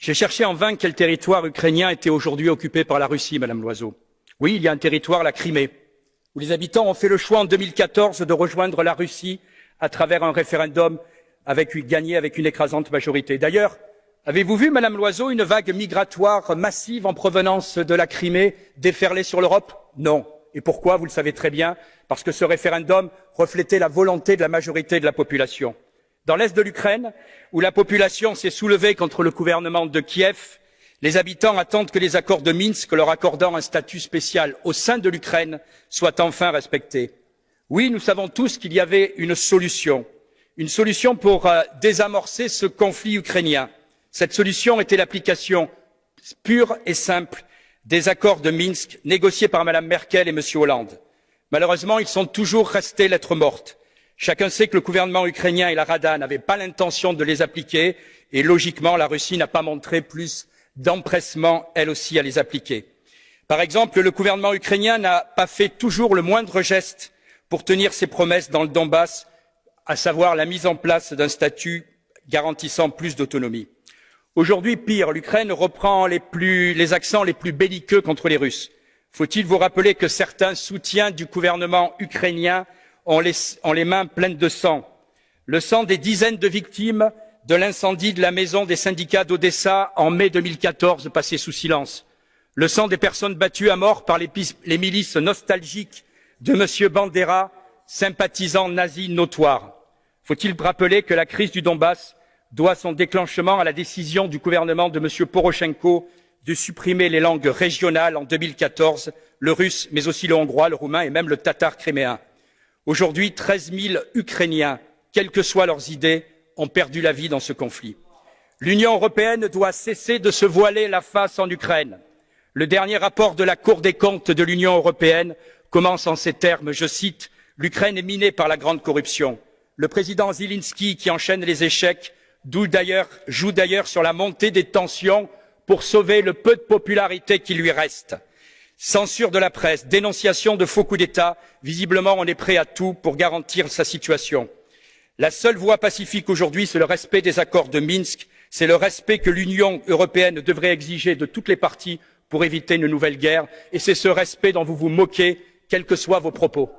J'ai cherché en vain quel territoire ukrainien était aujourd'hui occupé par la Russie, Madame Loiseau. Oui, il y a un territoire, la Crimée, où les habitants ont fait le choix en 2014 de rejoindre la Russie à travers un référendum gagné avec une écrasante majorité. D'ailleurs, avez-vous vu, Madame Loiseau, une vague migratoire massive en provenance de la Crimée déferler sur l'Europe? Non. Et pourquoi? Vous le savez très bien, parce que ce référendum reflétait la volonté de la majorité de la population. Dans l'est de l'Ukraine, où la population s'est soulevée contre le gouvernement de Kiev, les habitants attendent que les accords de Minsk, leur accordant un statut spécial au sein de l'Ukraine, soient enfin respectés. Oui, nous savons tous qu'il y avait une solution pour désamorcer ce conflit ukrainien. Cette solution était l'application pure et simple des accords de Minsk négociés par Mme Merkel et M. Hollande. Malheureusement, ils sont toujours restés lettre morte. Chacun sait que le gouvernement ukrainien et la Rada n'avaient pas l'intention de les appliquer et logiquement, la Russie n'a pas montré plus d'empressement, elle aussi, à les appliquer. Par exemple, le gouvernement ukrainien n'a pas fait toujours le moindre geste pour tenir ses promesses dans le Donbass, à savoir la mise en place d'un statut garantissant plus d'autonomie. Aujourd'hui, pire, l'Ukraine reprend les accents les plus belliqueux contre les Russes. Faut-il vous rappeler que certains soutiens du gouvernement ukrainien ont les mains pleines de sang, le sang des dizaines de victimes de l'incendie de la maison des syndicats d'Odessa en mai 2014 passé sous silence, le sang des personnes battues à mort par les milices nostalgiques de M. Bandera, sympathisant nazi notoire. Faut-il rappeler que la crise du Donbass doit son déclenchement à la décision du gouvernement de M. Porochenko de supprimer les langues régionales en 2014, le russe, mais aussi le hongrois, le roumain et même le tatar criméen. Aujourd'hui, 13 000 Ukrainiens, quelles que soient leurs idées, ont perdu la vie dans ce conflit. L'Union européenne doit cesser de se voiler la face en Ukraine. Le dernier rapport de la Cour des comptes de l'Union européenne commence en ces termes, je cite, « L'Ukraine est minée par la grande corruption. Le président Zelensky, qui enchaîne les échecs, joue d'ailleurs sur la montée des tensions pour sauver le peu de popularité qui lui reste. Censure de la presse, dénonciation de faux coups d'État, visiblement on est prêt à tout pour garantir sa situation. La seule voie pacifique aujourd'hui, c'est le respect des accords de Minsk, c'est le respect que l'Union européenne devrait exiger de toutes les parties pour éviter une nouvelle guerre, et c'est ce respect dont vous vous moquez, quels que soient vos propos.